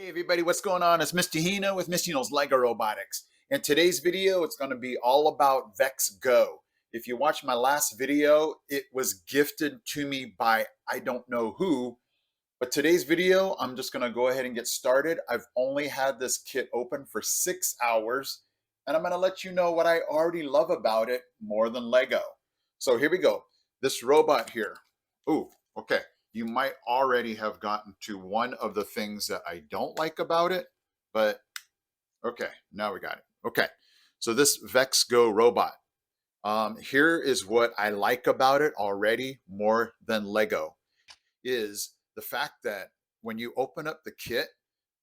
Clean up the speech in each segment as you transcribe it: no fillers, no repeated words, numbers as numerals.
Hey everybody, what's going on? It's Mr. Hino with Mr. Hino's Lego Robotics. In today's video, it's going to be all about VEX Go. If you watched my last video, it was gifted to me by I don't know who, but today's video, I'm just going to go ahead and get started. I've only had this kit open for 6 hours, and I'm going to let you know what I already love about it more than Lego. So here we go. This robot here. Ooh, okay. You might already have gotten to one of the things that I don't like about it, but okay, now we got it. Okay, so this VEX Go robot. Here is what I like about it already more than Lego is the fact that when you open up the kit,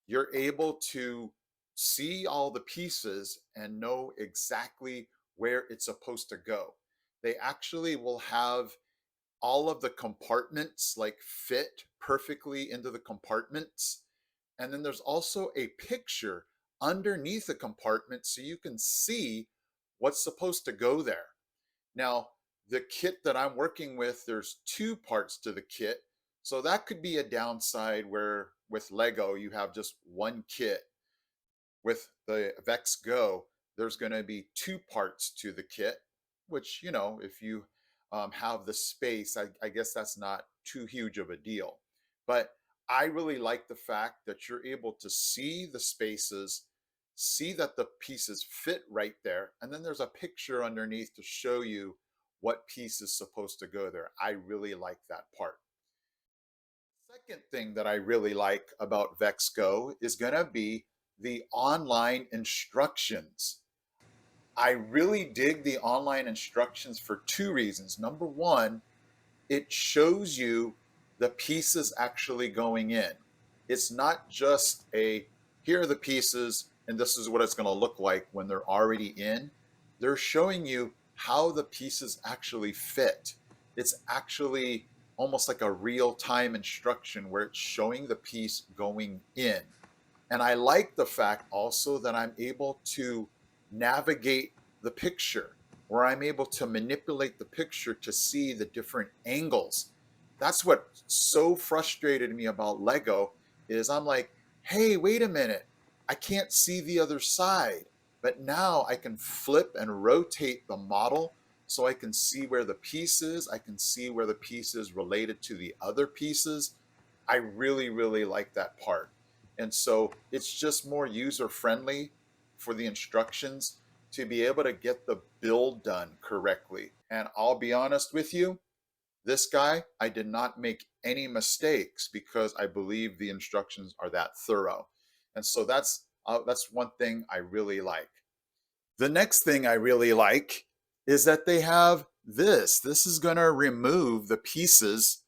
you're able to see all the pieces and know exactly where it's supposed to go. They actually will have all of the compartments like fit perfectly into the compartments. And then there's also a picture underneath the compartment so you can see what's supposed to go there. Now, the kit that I'm working with, there's 2 parts to the kit. So that could be a downside where with Lego, you have just one kit. With the VEX Go, there's going to be 2 parts to the kit, which, if you have the space, I guess that's not too huge of a deal. But I really like the fact that you're able to see the spaces, see that the pieces fit right there, and then there's a picture underneath to show you what piece is supposed to go there. I really like that part. Second thing that I really like about VEX Go is going to be the online instructions. I really dig the online instructions for 2 reasons. Number one, it shows you the pieces actually going in. It's not just here are the pieces and this is what it's going to look like when they're already in. They're showing you how the pieces actually fit. It's actually almost like a real-time instruction where it's showing the piece going in. And I like the fact also that I'm able to navigate the picture, where I'm able to manipulate the picture to see the different angles. That's what so frustrated me about Lego is I'm like, hey, wait a minute. I can't see the other side. But now I can flip and rotate the model so I can see where the piece is. I can see where the piece is related to the other pieces. I really, really like that part. And so it's just more user friendly for the instructions to be able to get the build done correctly. And I'll be honest with you, this guy, I did not make any mistakes because I believe the instructions are that thorough. And so that's one thing I really like. The next thing I really like is that they have this. This is going to remove the pieces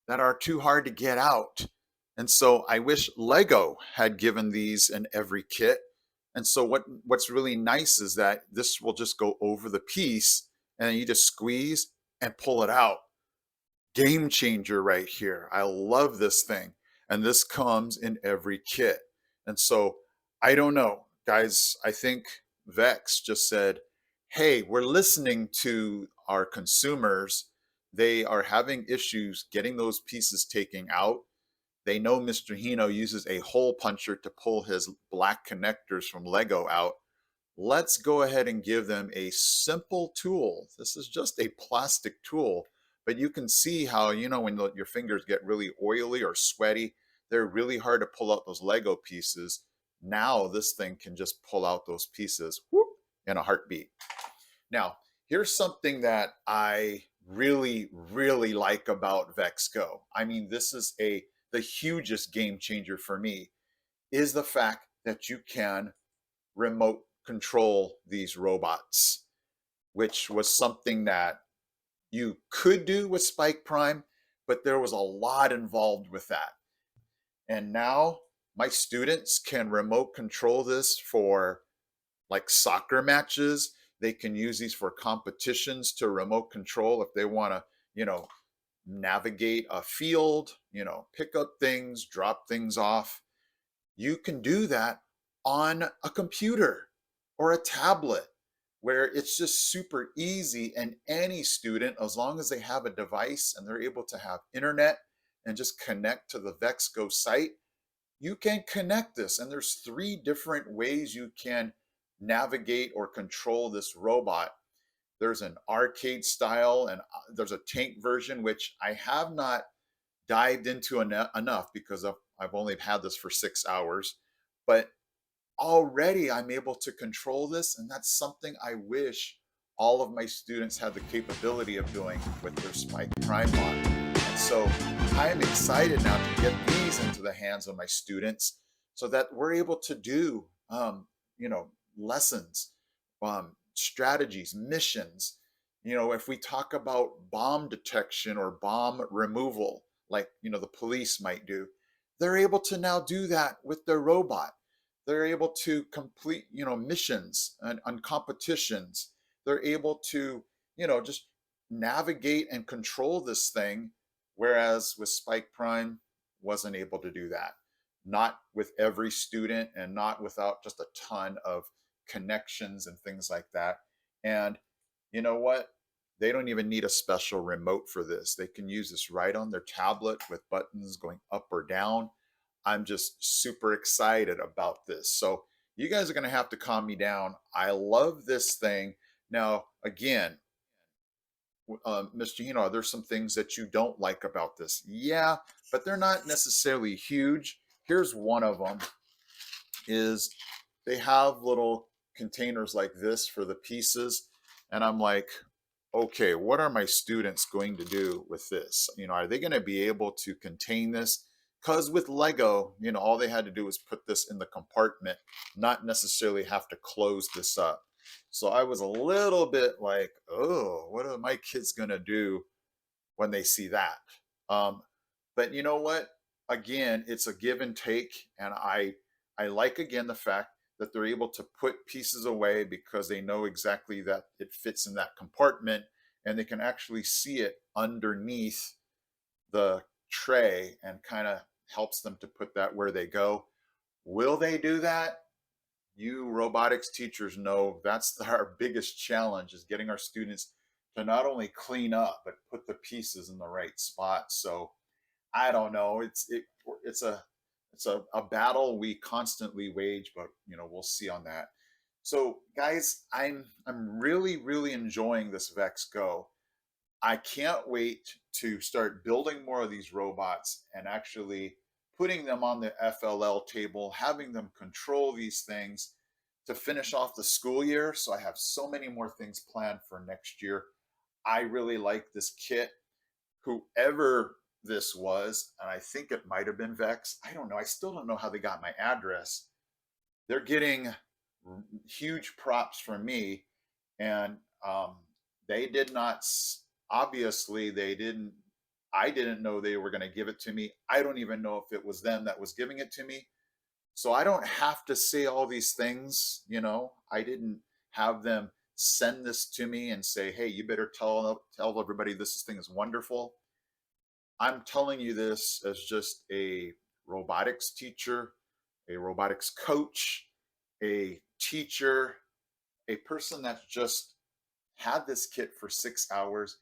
that are too hard to get out. And so I wish Lego had given these in every kit. And so what's really nice is that this will just go over the piece and then you just squeeze and pull it out. Game changer right here. I love this thing. And this comes in every kit. And so I don't know, guys, I think VEX just said, hey, we're listening to our consumers. They are having issues getting those pieces taken out. They know Mr. Hino uses a hole puncher to pull his black connectors from Lego out. Let's go ahead and give them a simple tool. This is just a plastic tool, but you can see how, when your fingers get really oily or sweaty, they're really hard to pull out those Lego pieces. Now this thing can just pull out those pieces whoop, in a heartbeat. Now, here's something that I really, really like about VEX Go. I mean, this is the hugest game changer for me, is the fact that you can remote control these robots, which was something that you could do with Spike Prime, but there was a lot involved with that. And now my students can remote control this for like soccer matches. They can use these for competitions to remote control if they want to, navigate a field, pick up things, drop things off. You can do that on a computer or a tablet where it's just super easy, and any student, as long as they have a device and they're able to have internet and just connect to the VEX Go site, you can connect this. And there's 3 different ways you can navigate or control this robot. There's an arcade style, and there's a tank version, which I have not dived into enough because I've only had this for 6 hours. But already I'm able to control this, and that's something I wish all of my students had the capability of doing with their Spike Prime bot. And so I am excited now to get these into the hands of my students so that we're able to do, lessons, strategies, missions. If we talk about bomb detection or bomb removal, like, the police might do, they're able to now do that with their robot. They're able to complete, missions and competitions. They're able to, just navigate and control this thing, whereas with Spike Prime, wasn't able to do that. Not with every student and not without just a ton of connections and things like that. And you know what? They don't even need a special remote for this. They can use this right on their tablet with buttons going up or down. I'm just super excited about this. So you guys are going to have to calm me down. I love this thing. Now, again, Mr. Hino, there's some things that you don't like about this. Yeah, but they're not necessarily huge. Here's one of them is they have little containers like this for the pieces. And I'm like, okay, what are my students going to do with this? Are they going to be able to contain this? Because with Lego, all they had to do was put this in the compartment, not necessarily have to close this up. So I was a little bit like, oh, what are my kids going to do when they see that? But you know what? Again, it's a give and take. And I like, again, the fact that they're able to put pieces away because they know exactly that it fits in that compartment, and they can actually see it underneath the tray and kind of helps them to put that where they go. Will they do that? You robotics teachers know that's our biggest challenge, is getting our students to not only clean up but put the pieces in the right spot. So I don't know. It's a battle we constantly wage, but we'll see on that. So guys, I'm really enjoying this VEX Go. I can't wait to start building more of these robots and actually putting them on the FLL table, having them control these things to finish off the school year. So I have so many more things planned for next year. I really like this kit. Whoever this was, and I think it might have been VEX. I don't know. I still don't know how they got my address. They're getting huge props from me, and they did not. Obviously, they didn't. I didn't know they were going to give it to me. I don't even know if it was them that was giving it to me. So I don't have to say all these things. I didn't have them send this to me and say, "Hey, you better tell everybody this thing is wonderful." I'm telling you this as just a robotics teacher, a robotics coach, a teacher, a person that's just had this kit for 6 hours,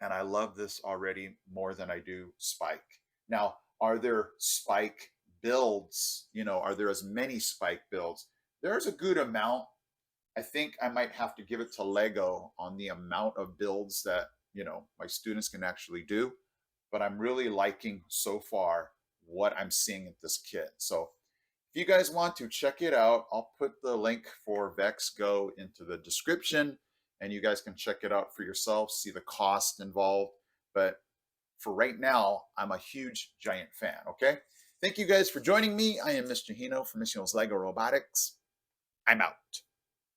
and I love this already more than I do Spike. Now, are there Spike builds? Are there as many Spike builds? There's a good amount. I think I might have to give it to Lego on the amount of builds that, my students can actually do. But I'm really liking so far what I'm seeing at this kit. So if you guys want to check it out, I'll put the link for VEX Go into the description, and you guys can check it out for yourself, see the cost involved. But for right now, I'm a huge, giant fan, okay? Thank you guys for joining me. I am Mr. Hino from Mr. Hino's Lego Robotics. I'm out.